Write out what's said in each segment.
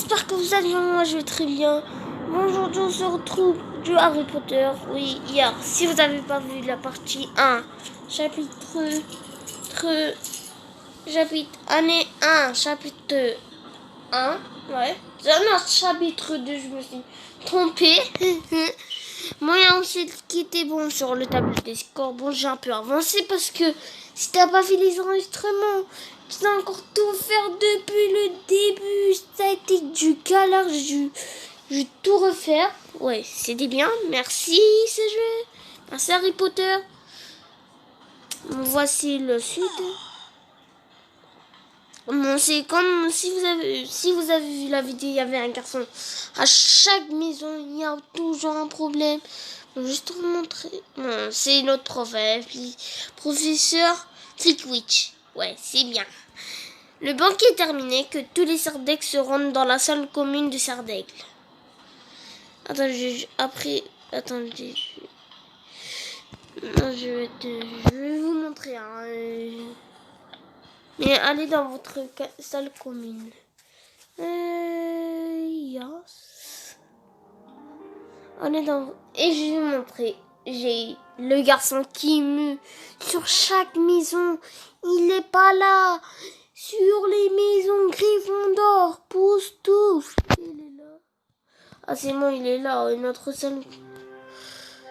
j'espère que vous allez bien, moi je vais très bien. Bonjour, on se retrouve du Harry Potter, oui, hier. Si vous n'avez pas vu la partie 1, chapitre année 1, chapitre 1, ouais. Non, chapitre 2, je me suis trompée. Moi, on sait qui était bon sur le tableau des scores. Bon, j'ai un peu avancé parce que si t'as pas fait les enregistrements, tu dois encore tout faire depuis le début. Ça a été du galère, je vais tout refaire. Ouais, c'était bien. Merci, ce jeu. Merci, Harry Potter. Voici le sud. Bon, c'est comme si vous avez vu la vidéo, il y avait un garçon. À chaque maison, il y a toujours un problème. Bon, juste vous montrer. Bon, c'est notre prof, puis professeur Flitwick. Ouais, c'est bien. Le banquet est terminé, que tous les Sardaigle se rendent dans la salle commune de Sardaigle. Attendez, attendez. Non, je vais vous montrer. Mais allez dans votre salle commune. Yes. Allez dans... Et je vais vous montrer. J'ai le garçon qui mue sur chaque maison. Il n'est pas là. Sur les maisons Gryffondor, Poustouf. Il est là. Ah c'est bon, il est là. Notre salle...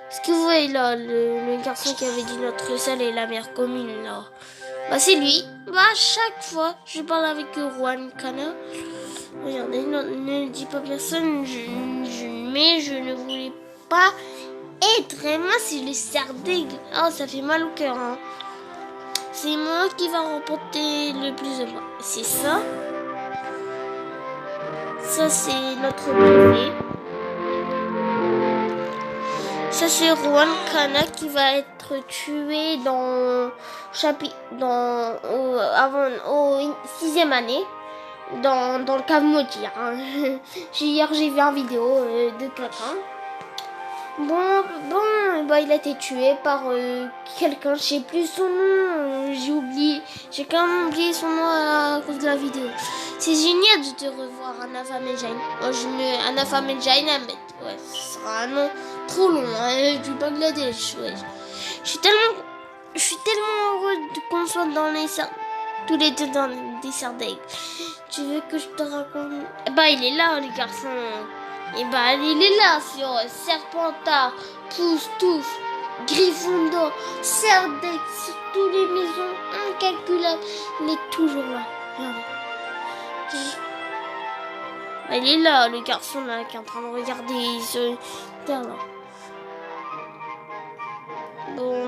Est-ce que vous voyez là le garçon qui avait dit notre salle est la meilleure commune là? Bah c'est lui. Bah à chaque fois je parle avec Rowan Kana. Regardez, ne dis pas personne, mais je ne voulais pas être. Vraiment c'est le Sardaigle. Oh ça fait mal au cœur. Hein. C'est moi qui va remporter le plus de points. C'est ça. Ça c'est notre bébé. Ça c'est Rowan Kana qui va être tué au 6e année dans le cave maudit. Hein. Hier j'ai vu une vidéo de quelqu'un. Bon, bah il a été tué par quelqu'un, je sais plus son nom, j'ai quand même oublié son nom à cause de la vidéo. C'est génial de te revoir, Anafa Medjain. Moi je mets Anafa Medjain à mettre. Ouais, ce sera un nom trop long, hein, du Bangladesh. Ouais. Je suis tellement heureux qu'on soit dans tous les deux dans des Sardaigle. Tu veux que je te raconte? Bah il est là le garçon. Et bah il est là sur Serpentard, Poustouf, Gryffondor, Sardaigle, sur toutes les maisons incalculables. Il est toujours là. Regardez. Bah, il est là le garçon là qui est en train de regarder sur terre là. Bon.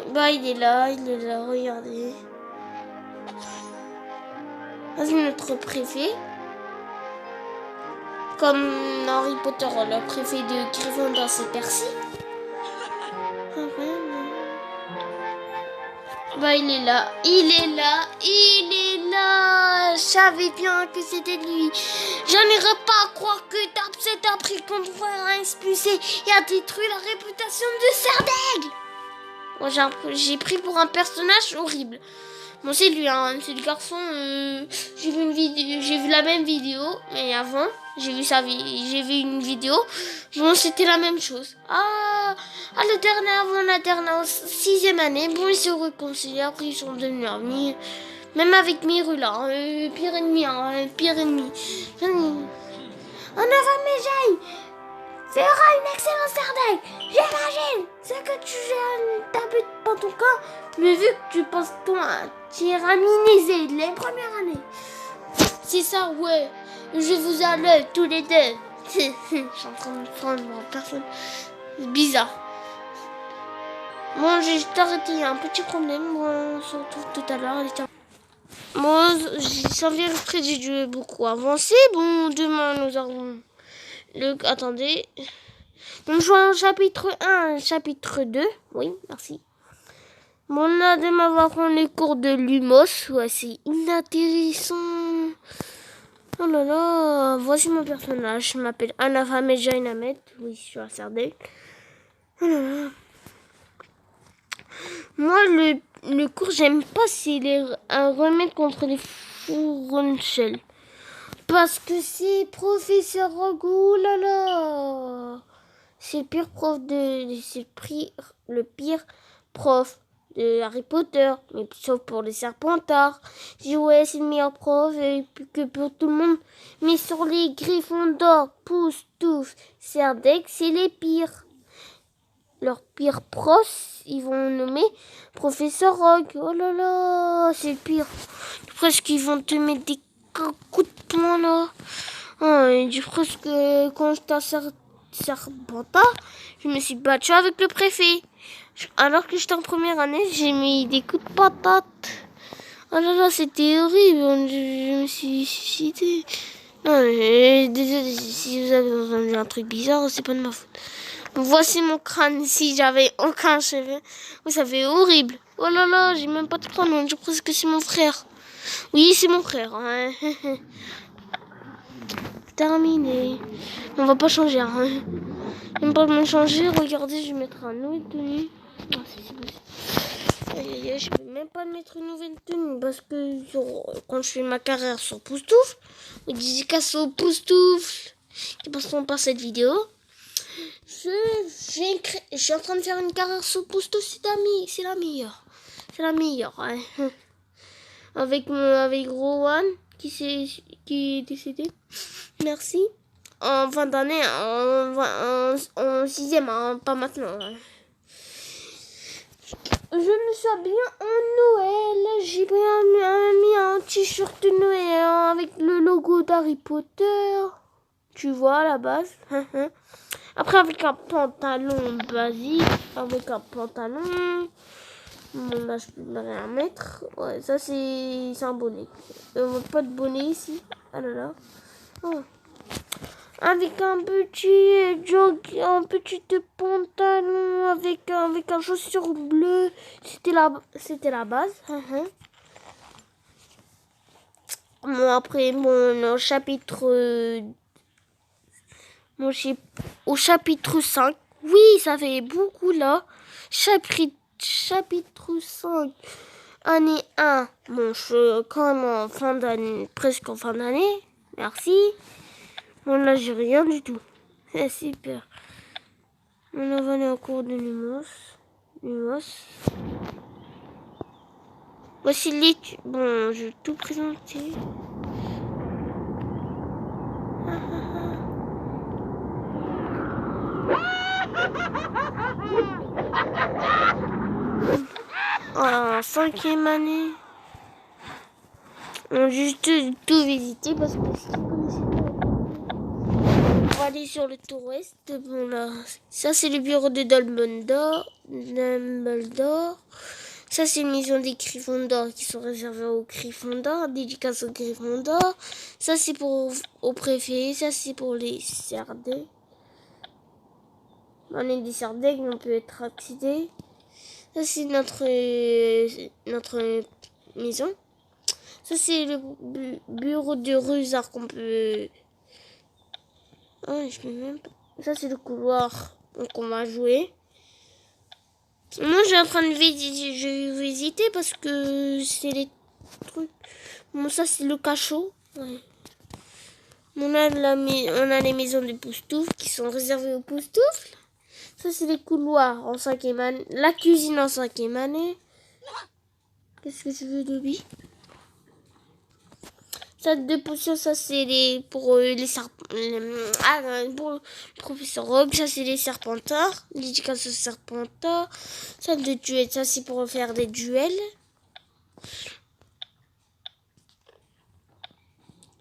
Bah il est là, regardez. C'est notre préfet. Comme Harry Potter, le préfet de Gryffondor, c'est Percy. Bah il est là. Je savais bien que c'était lui. Je n'arrive pas à croire que cet appris qu'on devrait expulser et a détruit la réputation de Sardaigle. Moi j'ai pris pour un personnage horrible. Bon c'est lui, hein, c'est le garçon. J'ai vu la même vidéo, mais avant j'ai vu une vidéo. Bon c'était la même chose. Le dernier avant la dernière 6e année, bon ils se réconcilient, après ils sont devenus amis. Même avec Mirula, pire ennemi. On a jamais fera une excellente Sardaigle. J'imagine ce que tu t'habites dans ton corps, mais vu que tu penses toi tyranniser les premières années. C'est ça, ouais. Je vous enlève tous les deux. Je suis en train de prendre en personne. C'est bizarre. Bon, j'ai juste arrêté. Il y a un petit problème. Bon, on se retrouve tout à l'heure. Bon, sans faire exprès, j'ai dû beaucoup avancer. Bon, demain, nous avons... Attendez. On joue en chapitre 1, chapitre 2. Oui, merci. Bon, là, demain, on va prendre les cours de Lumos. Ouais, c'est inintéressant. Oh là là, voici mon personnage. Je m'appelle Anafa Medjain. Oui, je suis à Sardaigle. Oh là là. Moi, le cours, j'aime pas. C'est un remède contre les fourronchelles. Parce que c'est professeur Rogue, oh là là. C'est le pire prof le pire prof de Harry Potter, mais sauf pour les Serpentards. Je dis ouais, c'est le meilleur prof que pour tout le monde. Mais sur les Gryffondor, Poufsouffle, Serdaigle, c'est les pires. Leurs pires profs, ils vont nommer professeur Rogue. Oh là là, c'est le pire. Presque ils vont te mettre des coups de poing là. Oh, et du presque quand j'étais à Serpentard, je me suis battue avec le préfet. Alors que j'étais en première année, j'ai mis des coups de patate. Oh là là, c'était horrible. Je me suis suicidée. Non, désolé si vous avez entendu un truc bizarre, c'est pas de ma faute. Voici mon crâne, si j'avais aucun cheveu. Oui, ça fait horrible. Oh là là, j'ai même pas de crâne, je pense que c'est mon frère. Oui, c'est mon frère. Hein. Terminé. On va pas changer. Hein. J'aime pas me changer. Regardez, je vais mettre un nouvel tenue. Oh, je peux même pas mettre une nouvelle tenue parce que quand je fais ma carrière sur Poufsouffle, ou dédicace au Poufsouffle qui passeront par cette vidéo, je suis en train de faire une carrière sur Poufsouffle, c'est la meilleure. C'est la meilleure. Hein. Avec Rowan qui est décédé. Merci. En fin d'année, en sixième, hein, pas maintenant. Hein. Je me suis habillée en Noël. J'ai mis un t-shirt de Noël avec le logo d'Harry Potter. Tu vois à la base. Après avec un pantalon basique. Avec un pantalon. Bon là je peux rien mettre. Ouais, ça c'est un bonnet. Pas de bonnet ici. Ah là là. Oh. Avec un petit pantalon avec un chaussure bleu. C'était la base. Bon après au chapitre 5. Oui, ça fait beaucoup là. Chapitre 5. Année 1. Bon, je suis quand même en fin d'année, presque en fin d'année. Merci. Bon, là, j'ai rien du tout. C'est super. On va aller en cours de Lumos. Voici l'étude. Bon, je vais tout présenter. En 5e année. On a juste tout visité parce que si vous connaissez pas. On va aller sur le tour ouest. Bon là, ça c'est le bureau de Dumbledore. Ça c'est une maison des Gryffondor qui sont réservées aux Gryffondor, dédicace aux Gryffondor. Ça c'est au préfet, ça c'est pour les Serdaigle. On est des Serdaigle, on peut être accédé. Ça c'est notre maison. Ça c'est le bureau de Rusard qu'on peut... Oh, je peux même pas... Ça c'est le couloir qu'on va jouer. Moi je suis en train de visiter, je vais visiter parce que c'est les trucs. Bon ça c'est le cachot. Ouais. On a les maisons de Poufsouffle qui sont réservées aux Poufsouffle. Ça c'est les couloirs en 5e année. La cuisine en 5e année. Qu'est-ce que tu veux, Dobby? Salle de potion, ça c'est pour les pour le professeur Rogue, ça c'est les Serpentards, l'éducation aux Serpentards. Salle de duel, ça c'est pour faire des duels.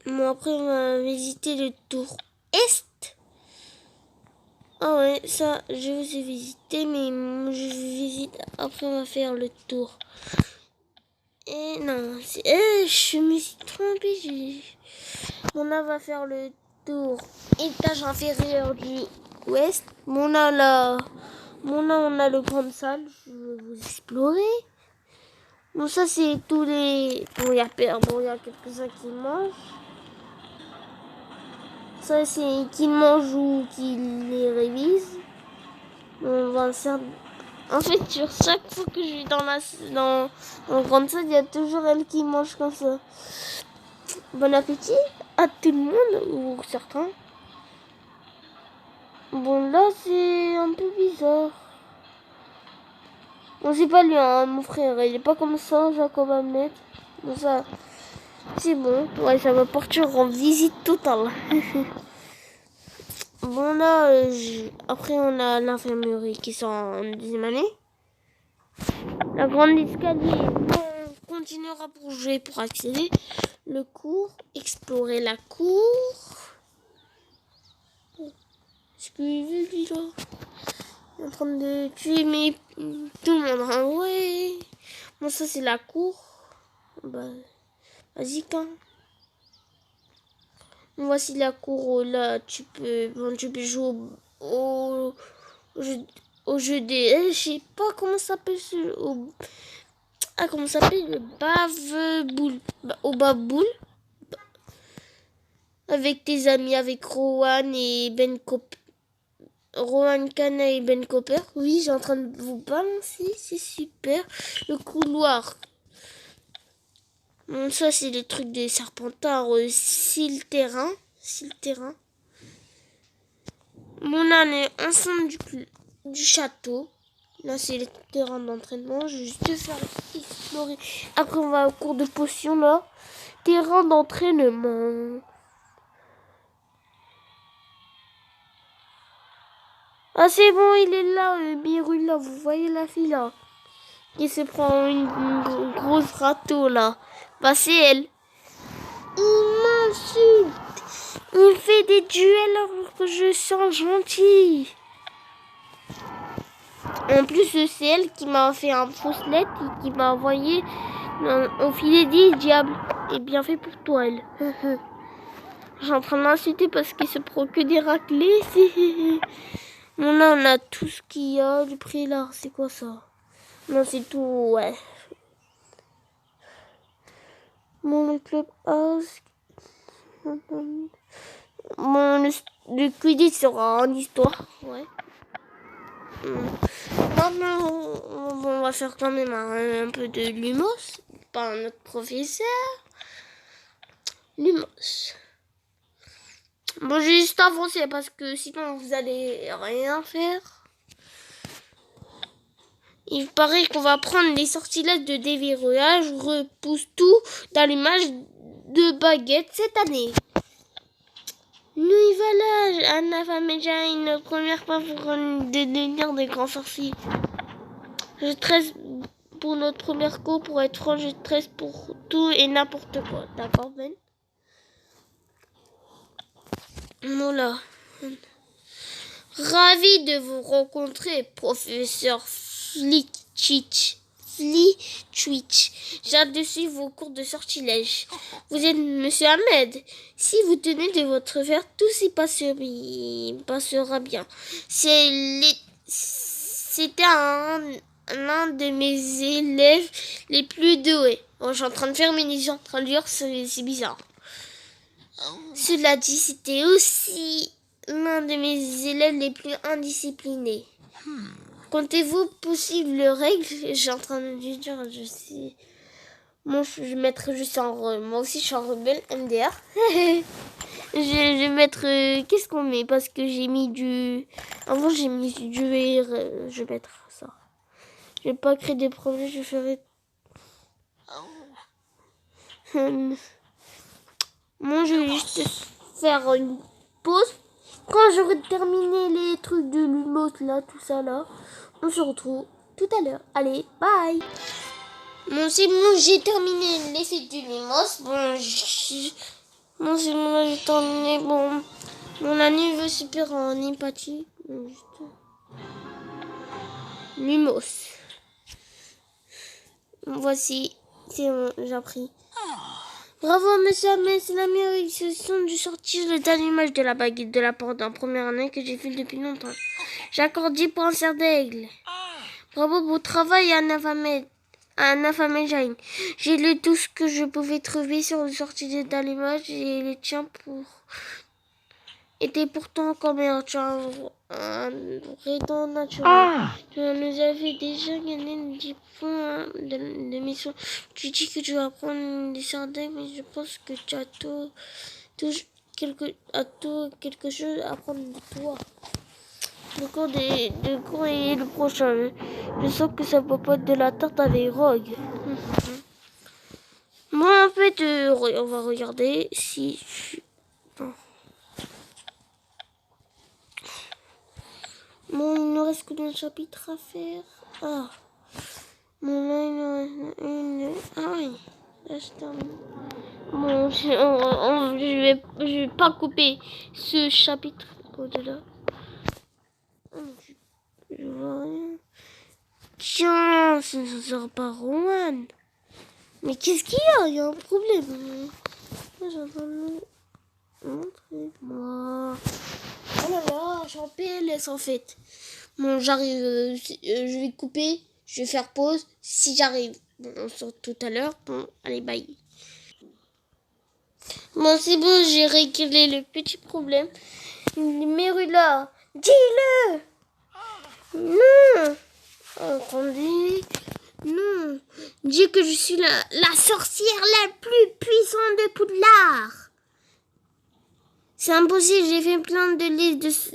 Bon après on va visiter le tour est. Ah ouais, ça je vous ai visité, mais je visite après on va faire le tour. Et non, je me suis trompée. On va faire le tour étage inférieur du ouest. On a le grande salle. Je vais vous explorer. Bon, ça c'est tous les. Bon, il y a quelques-uns qui mangent. Ça c'est qui mangent ou qui les révisent. On va faire. En fait, sur chaque fois que je vais dans la grande salle, il y a toujours elle qui mange comme ça. Bon appétit. à tout le monde ou certains. Bon, là, c'est un peu bizarre. Bon, c'est pas lui, hein, mon frère. Il est pas comme ça, Jacob Ahmed. Bon, ça, c'est bon. Ouais, ça va partir en visite totale. Bon, là, après, on a l'infirmerie qui sont en 10e année. La grande escalier, on continuera pour jouer, pour accéder. Le cours, explorer la cour. Est-ce qu'il veut, lui, là? Il est en train de tuer tout le monde. Hein, ouais. Bon, ça, c'est la cour. Bah, vas-y, quand. Voici la cour. Là, tu peux jouer au jeu des... je sais pas comment ça s'appelle comment ça s'appelle, le bave-boule. Au bave-boule. Avec tes amis, avec Rowan et Ben Cooper. Rowan Kana et Ben Cooper. Oui, j'ai en train de vous balancer, c'est super. Le couloir. Bon, ça, c'est les trucs des Serpentards. Silterrain. Mon année ensemble du château. Là, c'est les terrains d'entraînement. Je vais juste te faire explorer. Après, on va au cours de potions, là. Terrain d'entraînement. Ah, c'est bon, il est là, Miru, là. Vous voyez la fille, là, qui se prend une grosse râteau, là. Bah, c'est elle. Il m'insulte. Il fait des duels alors que je sens gentil. En plus, c'est elle qui m'a fait un fausse lettre et qui m'a envoyé au filet des diables. Et bien fait pour toi, elle. Je suis en train de l'insulter parce qu'il se prend que des raclés. Bon, là, on a tout ce qu'il y a. Le prix là, c'est quoi ça? Non, c'est tout, ouais. Bon, le club house. Bon, le Quidditch sera en histoire, ouais. Maintenant, on va faire quand même un peu de Lumos. Par notre professeur. Lumos. Bon, j'ai juste avancé parce que sinon vous allez rien faire. Il paraît qu'on va prendre les sortilèges de déverrouillage, repousse tout dans l'image de baguette cette année. Nous y voilà, Anna Fameja, une première fois pour devenir des grands sorciers. Je stresse pour notre première cours, pour être franc, je stresse pour tout et n'importe quoi. D'accord, Ben? Voilà. Ravi de vous rencontrer, professeur Flitwick. J'ai hâte de suivre vos cours de sortilège. Vous êtes Monsieur Ahmed. Si vous tenez de votre verre, tout s'y passera bien. C'était l'un de mes élèves les plus doués. Bon, je suis en train de faire mes lésions, en train de lire, c'est bizarre. Cela dit, c'était aussi l'un de mes élèves les plus indisciplinés. Comptez-vous possible règle? J'ai en train de dire, je sais. Moi, je vais mettre juste moi aussi, je suis en rebelle MDR. je vais mettre. Qu'est-ce qu'on met? Parce que j'ai mis du. Avant, j'ai mis du R. Je vais mettre ça. Je vais pas créer des problèmes, je ferai. Moi, je vais juste faire une pause. Quand j'aurai terminé les trucs de Lumos, là, tout ça, là, on se retrouve tout à l'heure. Allez, bye. Bon, c'est bon, j'ai terminé les faits du Lumos. Bon, c'est bon, là, j'ai terminé. Bon, mon année veut super en empathie. Lumos. Voici, c'est bon, j'ai appris. Bravo, monsieur Ahmed, c'est la meilleure exposition du sortir de l'image de la baguette de la porte en première année que j'ai fait depuis longtemps. J'accorde 10 points serre d'aigle. Bravo pour votre travail, Anna Famejain. J'ai lu tout ce que je pouvais trouver sur le sortir de l'image et les tiens étaient pourtant comme un rédent naturel. Tu nous avais déjà gagné 10 points de mission. Tu dis que tu vas prendre des sardines, mais je pense que tu as tout quelque chose à apprendre de toi. Le cours est le prochain. Je sens que ça peut pas être de la tarte avec Rogue. Moi, en fait, on va regarder si... Bon, il ne reste que d'un chapitre à faire. Ah. Bon, là, il en reste une... Ah oui. Là, je termine. Bon, je vais pas couper ce chapitre au-delà. Je vois rien. Tiens, ça ne sort pas Rowan. Mais qu'est-ce qu'il y a? Il y a un problème. Moi, j'entends montrer. Moi. Oh là là, je suis en PLS en fait. Bon, j'arrive. Je vais couper. Je vais faire pause. Si j'arrive. Bon, on se retrouve tout à l'heure. Bon, allez, bye. Bon, c'est bon, j'ai réglé le petit problème. Mérula, dis-le! Non! Attendez. Non. Dis que je suis la sorcière la plus puissante de Poudlard. C'est impossible, j'ai fait plein de listes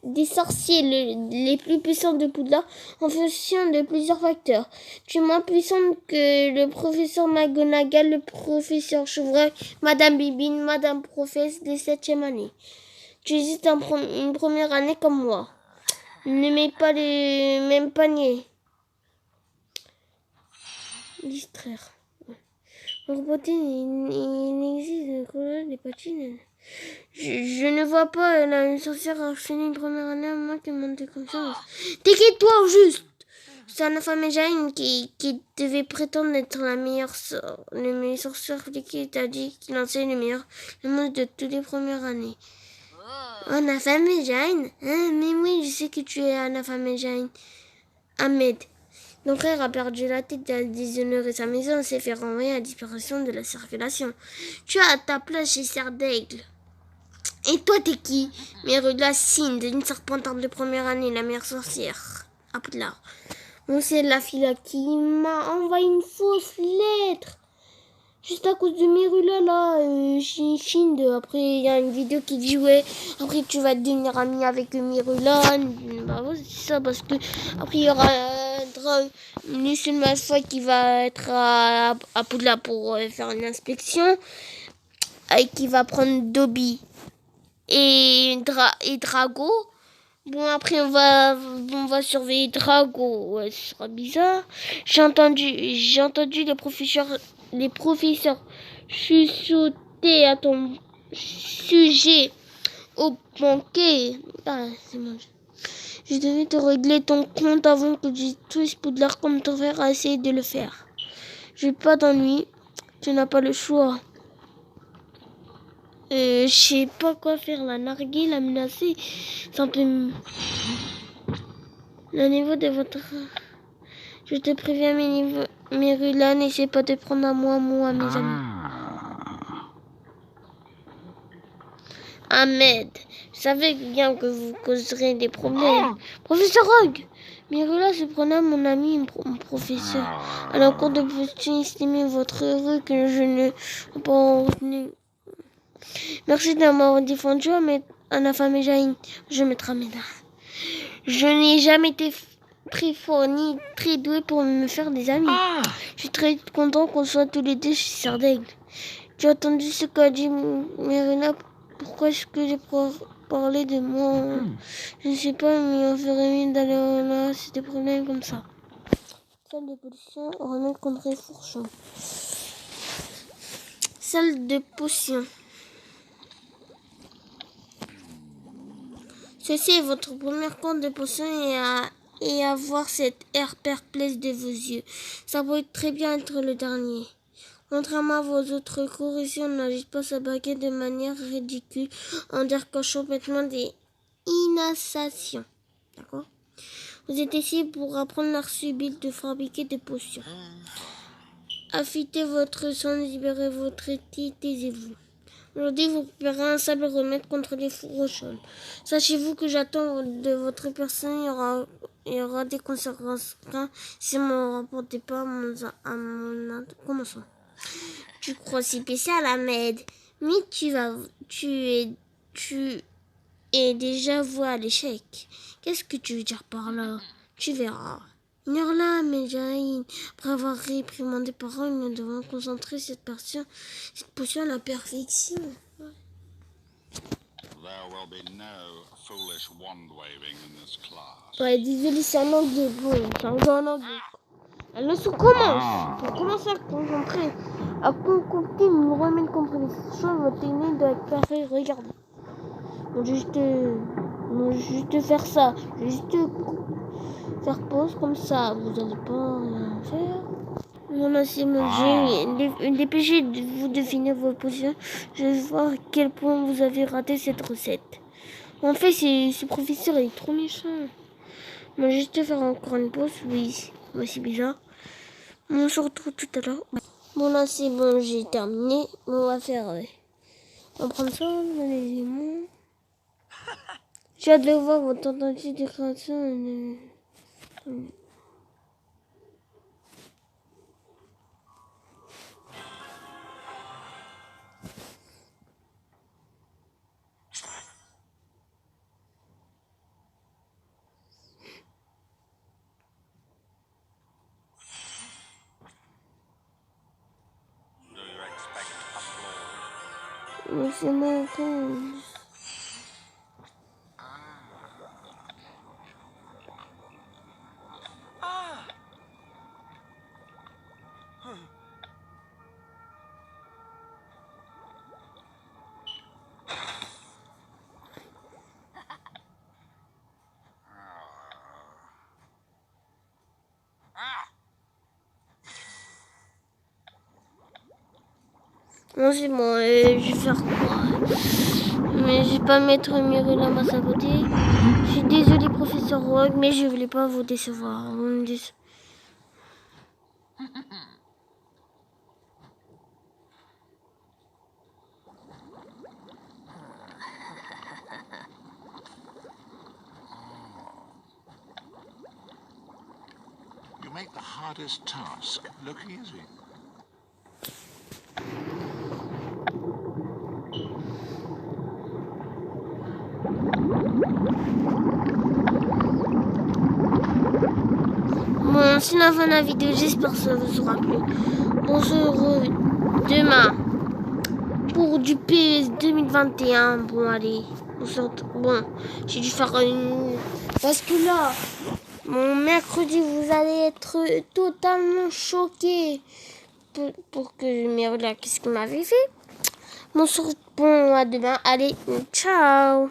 des sorciers les plus puissants de Poudlard en fonction de plusieurs facteurs. Tu es moins puissante que le professeur McGonagall, le professeur Chevreuil, Madame Bibine, Madame Professe des 7e années. Tu hésites une première année comme moi. Ne mets pas les mêmes paniers. Distraire. En robotique, il existe des patines. Je ne vois pas une sorcière enchaîner une première année à moins qu'elle monte de confiance. T'inquiète-toi au juste. C'est Anaphamajaine qui devait prétendre être le meilleur sorcière qui t'a dit qu'il enseigne le monstre de toutes les premières années. Anaphamajaine? Mais oui, je sais que tu es Anaphamajaine. Ahmed. Mon frère a perdu la tête, a déshonoré sa maison et s'est fait renvoyer à la disparition de la circulation. Tu as ta place chez Serre d'Aigle. Et toi, t'es qui? Mérula Sinde, une serpentard de première année, la meilleure sorcière. À Poudlard. Bon, c'est la fille qui m'a envoyé une fausse lettre. Juste à cause de Mérula, là, Chinde. Après, il y a une vidéo qui dit, ouais, après tu vas devenir ami avec Mérula. Bah, ouais, c'est ça, parce que après, il y aura une seule fois qui va être à Poudlard pour faire une inspection. Et qui va prendre Dobby et Drago. Bon, après, on va surveiller Drago. Ouais, ce sera bizarre. J'ai entendu les professeurs chuchoter à ton sujet au banquet. Ah, c'est bon. Je devais te régler ton compte avant que tu touches Poudlard comme ton frère a essayé de le faire. J'ai pas d'ennui. Tu n'as pas le choix. Je sais pas quoi faire, la narguer, la menacer. C'est un peu... Le niveau de votre... Je te préviens, Mérula, n'essaie pas de prendre à moi ou à mes amis. Ahmed, je savais bien que vous causerez des problèmes. Professeur Rogue, Mérula se prenait à mon ami, mon professeur. Alors, quand de vous estimer votre heureux que je ne pas retenu. Merci de m'avoir défendu, Anaphamajaine. Je mettrai mes dents. Je n'ai jamais été très fort ni très doué pour me faire des amis. Je suis très content qu'on soit tous les deux chez Serre d'Aigle. Tu as entendu ce qu'a dit Mérula? Pourquoi est-ce que j'ai parlé de moi? Je ne sais pas, mais on ferait mieux d'aller là, c'est des problèmes comme ça. Salle de potion, remède contre les fourchons. Salle de potion. Ceci est votre première compte de potion et à voir cet air perplexe de vos yeux. Ça pourrait très bien être le dernier. Contrairement à vos autres cours, ici on n'agite pas sa baguette de manière ridicule en décochant complètement des initiations. D'accord? Vous êtes ici pour apprendre l'art subtil de fabriquer des potions. Affûtez votre sang, libérez votre éthique, taisez-vous. Aujourd'hui, vous préparez un sable remède contre les fourrochons. Sachez-vous que j'attends de votre personne, il y aura des conséquences si on ne rapporte pas à mon commençant. Tu crois si spécial, Ahmed? Mais tu es déjà voué à l'échec. Qu'est-ce que tu veux dire par là? Tu verras. Ignore-la, Méjaïne. Après avoir réprimandé parents, nous devons concentrer cette potion à la perfection. Ouais, désolé, c'est en anglais. Bon, c'est encore en anglais. La leçon commence. On commence à concentrer. À concocter une remède contre les choses, votre technique doit être parfaite. Regardez. On va juste faire ça. Je vais juste faire pause comme ça. Vous n'allez pas rien faire. Voilà, c'est bon. Dépêchez de vous deviner vos positions. Je vais voir à quel point vous avez raté cette recette. En fait, ce professeur est trop méchant. On va juste faire encore une pause. Oui, c'est bizarre. On se retrouve tout à l'heure. Bon, là, c'est bon, j'ai terminé. On va faire... on va prendre ça, les aimants. J'ai hâte de voir votre tentative de création. C'est mon compte. Bon, c'est bon, je vais faire quoi? Mais je vais pas mettre Mirella à saboter. Je suis désolée, professeur Rogue, mais je voulais pas vous décevoir. You make the hardest task look easy. Bon, c'est la fin de la vidéo. J'espère que ça vous aura plu. On se retrouve demain pour du PS 2021. Bon, allez. Bon, j'ai dû faire une... Parce que là, mon mercredi, vous allez être totalement choqués. Pour que je me regarde qu'est-ce qu'il m'avait fait. Bon, à demain. Allez, ciao.